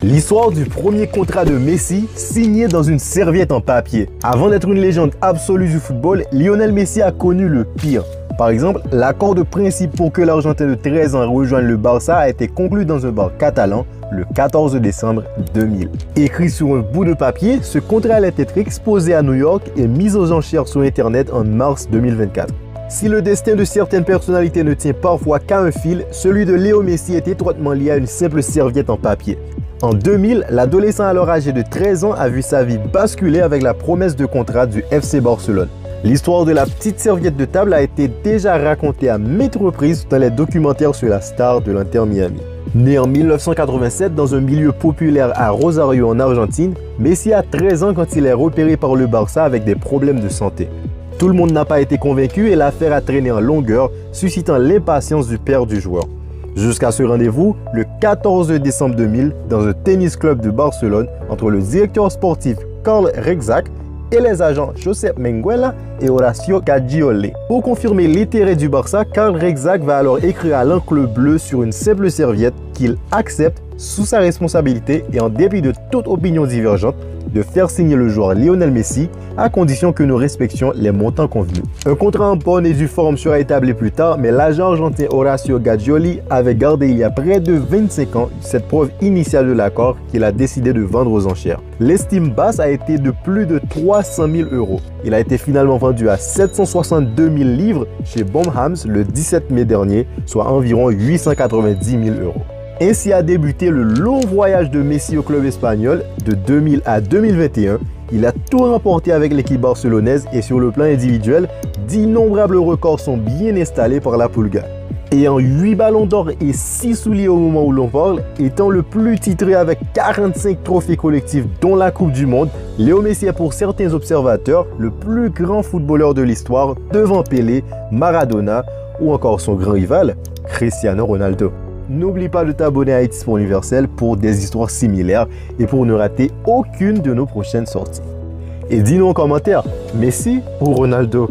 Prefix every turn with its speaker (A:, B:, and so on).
A: L'histoire du premier contrat de Messi signé dans une serviette en papier. Avant d'être une légende absolue du football, Lionel Messi a connu le pire. Par exemple, l'accord de principe pour que l'Argentin de 13 ans rejoigne le Barça a été conclu dans un bar catalan le 14 décembre 2000. Écrit sur un bout de papier, ce contrat allait être exposé à New York et mis aux enchères sur Internet en mars 2024. Si le destin de certaines personnalités ne tient parfois qu'à un fil, celui de Léo Messi est étroitement lié à une simple serviette en papier. En 2000, l'adolescent alors âgé de 13 ans a vu sa vie basculer avec la promesse de contrat du FC Barcelone. L'histoire de la petite serviette de table a été déjà racontée à maintes reprises dans les documentaires sur la star de l'Inter Miami. Né en 1987 dans un milieu populaire à Rosario en Argentine, Messi a 13 ans quand il est repéré par le Barça avec des problèmes de santé. Tout le monde n'a pas été convaincu et l'affaire a traîné en longueur, suscitant l'impatience du père du joueur. Jusqu'à ce rendez-vous, le 14 décembre 2000, dans un tennis club de Barcelone, entre le directeur sportif Carl Rexach et les agents Josep Menguela et Horacio Gagioli. Pour confirmer l'intérêt du Barça, Carl Rexach va alors écrire à l'encre bleue sur une simple serviette qu'il accepte sous sa responsabilité et en dépit de toute opinion divergente, de faire signer le joueur Lionel Messi à condition que nous respections les montants convenus. Un contrat en bonne et due forme sera établi plus tard, mais l'agent argentin Horacio Gagioli avait gardé il y a près de 25 ans cette preuve initiale de l'accord qu'il a décidé de vendre aux enchères. L'estime basse a été de plus de 300 000 €. Il a été finalement vendu à 762 000 livres chez Bonhams le 17 mai dernier, soit environ 890 000 €. Ainsi a débuté le long voyage de Messi au club espagnol de 2000 à 2021. Il a tout remporté avec l'équipe barcelonaise et sur le plan individuel, d'innombrables records sont bien installés par la Pulga. Ayant 8 ballons d'or et 6 souliers au moment où l'on parle, étant le plus titré avec 45 trophées collectifs dont la Coupe du Monde, Léo Messi est pour certains observateurs le plus grand footballeur de l'histoire devant Pelé, Maradona ou encore son grand rival, Cristiano Ronaldo. N'oublie pas de t'abonner à IT Sport Universel pour des histoires similaires et pour ne rater aucune de nos prochaines sorties. Et dis-nous en commentaire, Messi ou Ronaldo?